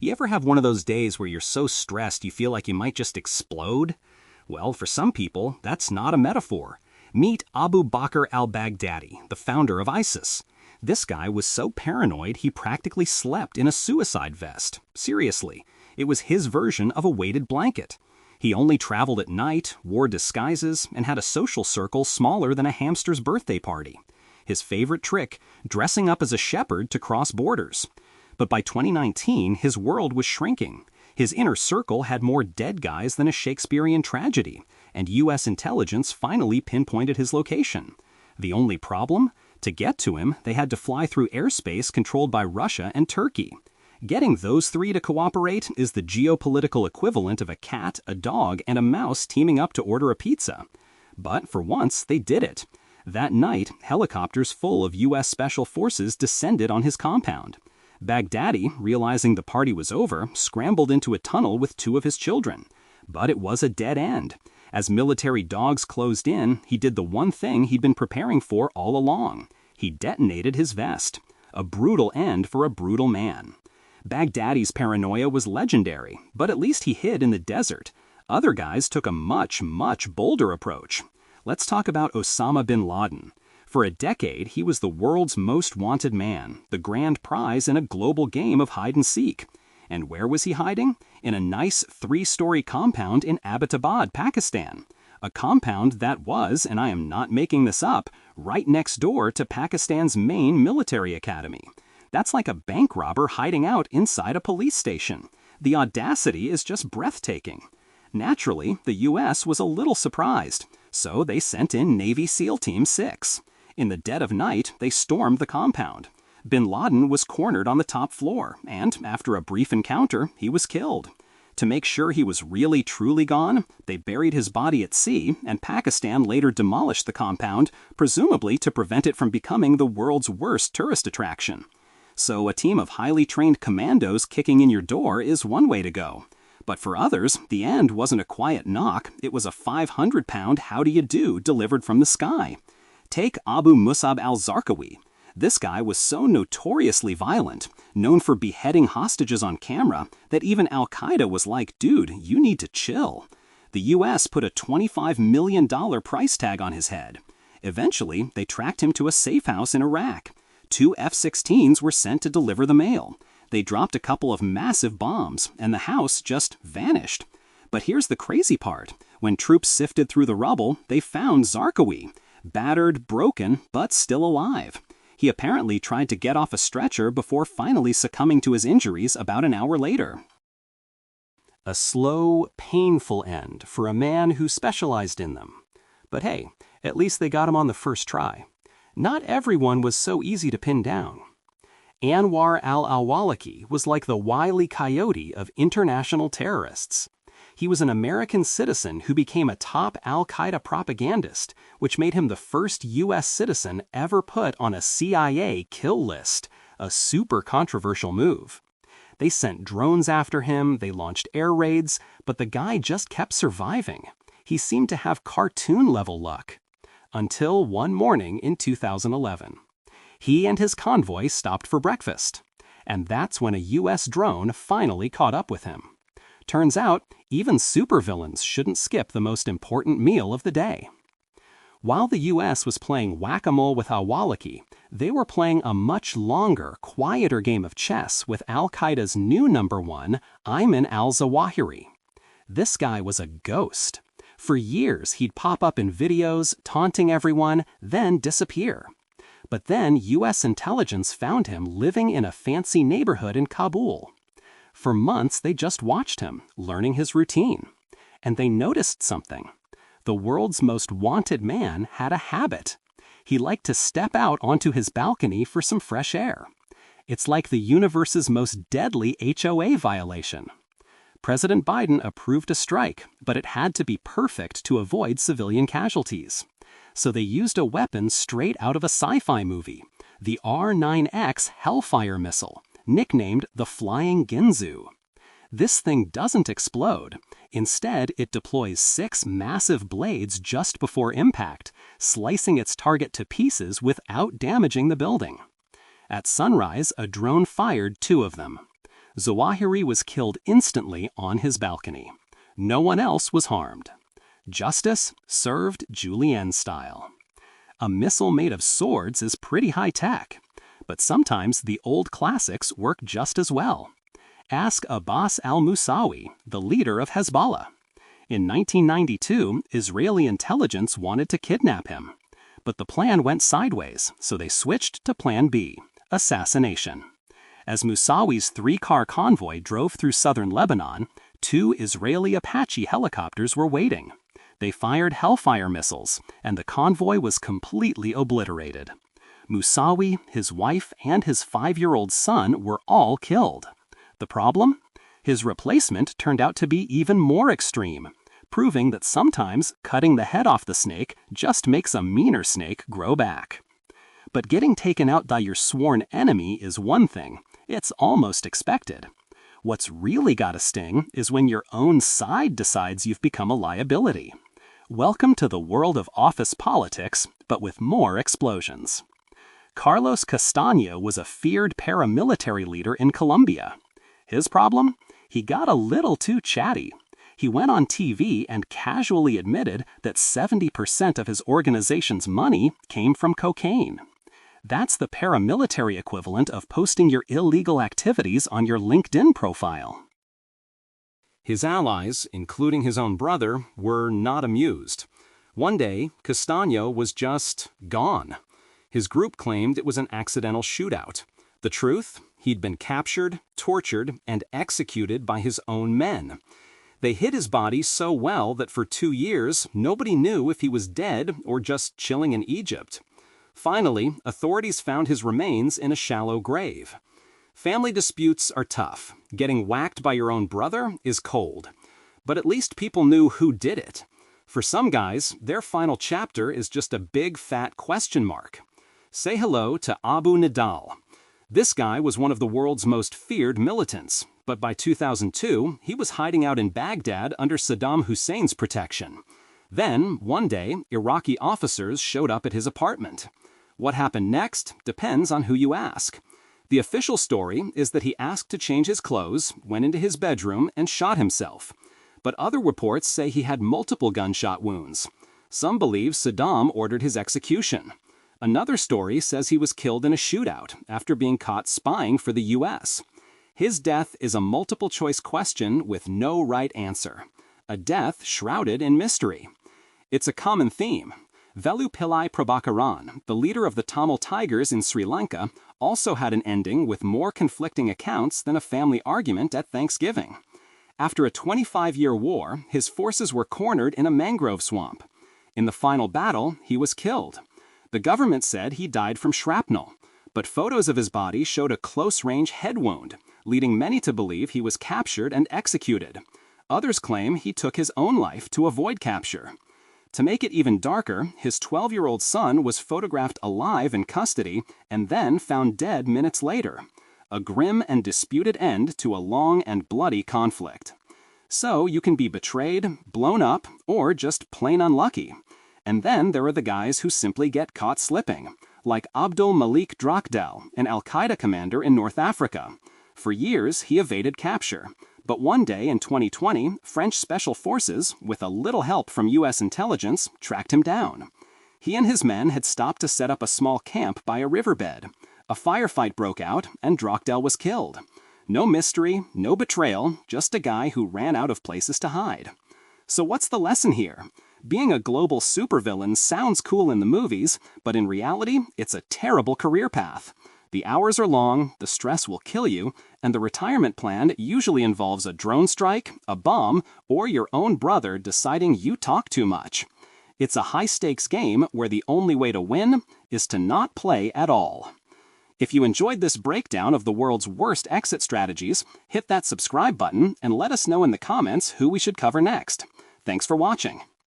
You ever have one of those days where you're so stressed you feel like you might just explode? Well, for some people, that's not a metaphor. Meet Abu Bakr al-Baghdadi, the founder of ISIS. This guy was so paranoid he practically slept in a suicide vest. Seriously, it was his version of a weighted blanket. He only traveled at night, wore disguises, and had a social circle smaller than a hamster's birthday party. His favorite trick, dressing up as a shepherd to cross borders. But by 2019, his world was shrinking. His inner circle had more dead guys than a Shakespearean tragedy, and U.S. intelligence finally pinpointed his location. The only problem? To get to him, they had to fly through airspace controlled by Russia and Turkey. Getting those three to cooperate is the geopolitical equivalent of a cat, a dog, and a mouse teaming up to order a pizza. But for once, they did it. That night, helicopters full of U.S. Special Forces descended on his compound. Baghdadi, realizing the party was over, scrambled into a tunnel with two of his children. But it was a dead end. As military dogs closed in, he did the one thing he'd been preparing for all along. He detonated his vest. A brutal end for a brutal man. Baghdadi's paranoia was legendary, but at least he hid in the desert. Other guys took a much, much bolder approach. Let's talk about Osama bin Laden. For a decade, he was the world's most wanted man, the grand prize in a global game of hide-and-seek. And where was he hiding? In a nice 3-story compound in Abbottabad, Pakistan. A compound that was, and I am not making this up, right next door to Pakistan's main military academy. That's like a bank robber hiding out inside a police station. The audacity is just breathtaking. Naturally, the U.S. was a little surprised, so they sent in Navy SEAL Team 6. In the dead of night, they stormed the compound. Bin Laden was cornered on the top floor, and after a brief encounter, he was killed. To make sure he was really truly gone, they buried his body at sea, and Pakistan later demolished the compound, presumably to prevent it from becoming the world's worst tourist attraction. So a team of highly trained commandos kicking in your door is one way to go. But for others, the end wasn't a quiet knock, it was a 500-pound how do you do delivered from the sky. Take Abu Musab al-Zarqawi. This guy was so notoriously violent, known for beheading hostages on camera, that even Al-Qaeda was like, dude, you need to chill. The U.S. put a $25 million price tag on his head. Eventually, they tracked him to a safe house in Iraq. 2 F-16s were sent to deliver the mail. They dropped a couple of massive bombs, and the house just vanished. But here's the crazy part. When troops sifted through the rubble, they found Zarqawi. Battered, broken, but still alive. He apparently tried to get off a stretcher before finally succumbing to his injuries about an hour later. A slow, painful end for a man who specialized in them. But hey, at least they got him on the first try. Not everyone was so easy to pin down. Anwar al-Awlaki was like the Wile E. Coyote of international terrorists. He was an American citizen who became a top Al-Qaeda propagandist, which made him the first U.S. citizen ever put on a CIA kill list, a super controversial move. They sent drones after him, they launched air raids, but the guy just kept surviving. He seemed to have cartoon-level luck. Until one morning in 2011. He and his convoy stopped for breakfast. And that's when a U.S. drone finally caught up with him. Turns out, even supervillains shouldn't skip the most important meal of the day. While the U.S. was playing whack-a-mole with al-Awlaki, they were playing a much longer, quieter game of chess with Al-Qaeda's new number one, Ayman al-Zawahiri. This guy was a ghost. For years, he'd pop up in videos, taunting everyone, then disappear. But then U.S. intelligence found him living in a fancy neighborhood in Kabul. For months, they just watched him, learning his routine. And they noticed something. The world's most wanted man had a habit. He liked to step out onto his balcony for some fresh air. It's like the universe's most deadly HOA violation. President Biden approved a strike, but it had to be perfect to avoid civilian casualties. So they used a weapon straight out of a sci-fi movie, the R-9X Hellfire missile, nicknamed the Flying Ginzu. This thing doesn't explode. Instead, it deploys 6 massive blades just before impact, slicing its target to pieces without damaging the building. At sunrise, a drone fired 2 of them. Zawahiri was killed instantly on his balcony. No one else was harmed. Justice served Julienne style. A missile made of swords is pretty high tech, but sometimes the old classics work just as well. Ask Abbas al-Musawi, the leader of Hezbollah. In 1992, Israeli intelligence wanted to kidnap him, but the plan went sideways, so they switched to Plan B, assassination. As Musawi's 3-car convoy drove through southern Lebanon, 2 Israeli Apache helicopters were waiting. They fired Hellfire missiles, and the convoy was completely obliterated. Musawi, his wife, and his 5-year-old son were all killed. The problem? His replacement turned out to be even more extreme, proving that sometimes cutting the head off the snake just makes a meaner snake grow back. But getting taken out by your sworn enemy is one thing. It's almost expected. What's really gotta sting is when your own side decides you've become a liability. Welcome to the world of office politics, but with more explosions. Carlos Castaño was a feared paramilitary leader in Colombia. His problem? He got a little too chatty. He went on TV and casually admitted that 70% of his organization's money came from cocaine. That's the paramilitary equivalent of posting your illegal activities on your LinkedIn profile. His allies, including his own brother, were not amused. One day, Castaño was just gone. His group claimed it was an accidental shootout. The truth? He'd been captured, tortured, and executed by his own men. They hid his body so well that for 2 years, nobody knew if he was dead or just chilling in Egypt. Finally, authorities found his remains in a shallow grave. Family disputes are tough. Getting whacked by your own brother is cold. But at least people knew who did it. For some guys, their final chapter is just a big fat question mark. Say hello to Abu Nidal. This guy was one of the world's most feared militants, but by 2002, he was hiding out in Baghdad under Saddam Hussein's protection. Then, one day, Iraqi officers showed up at his apartment. What happened next depends on who you ask. The official story is that he asked to change his clothes, went into his bedroom, and shot himself. But other reports say he had multiple gunshot wounds. Some believe Saddam ordered his execution. Another story says he was killed in a shootout after being caught spying for the U.S. His death is a multiple-choice question with no right answer. A death shrouded in mystery. It's a common theme. Velu Pillai Prabhakaran, the leader of the Tamil Tigers in Sri Lanka, also had an ending with more conflicting accounts than a family argument at Thanksgiving. After a 25-year war, his forces were cornered in a mangrove swamp. In the final battle, he was killed. The government said he died from shrapnel, but photos of his body showed a close-range head wound, leading many to believe he was captured and executed. Others claim he took his own life to avoid capture. To make it even darker, his 12-year-old son was photographed alive in custody and then found dead minutes later. A grim and disputed end to a long and bloody conflict. So you can be betrayed, blown up, or just plain unlucky. And then there are the guys who simply get caught slipping, like Abdul Malik Drakdel, an al-Qaeda commander in North Africa. For years, he evaded capture. But one day in 2020, French special forces, with a little help from U.S. intelligence, tracked him down. He and his men had stopped to set up a small camp by a riverbed. A firefight broke out, and Drakdel was killed. No mystery, no betrayal, just a guy who ran out of places to hide. So what's the lesson here? Being a global supervillain sounds cool in the movies, but in reality, it's a terrible career path. The hours are long, the stress will kill you, and the retirement plan usually involves a drone strike, a bomb, or your own brother deciding you talk too much. It's a high-stakes game where the only way to win is to not play at all. If you enjoyed this breakdown of the world's worst exit strategies, hit that subscribe button and let us know in the comments who we should cover next. Thanks for watching.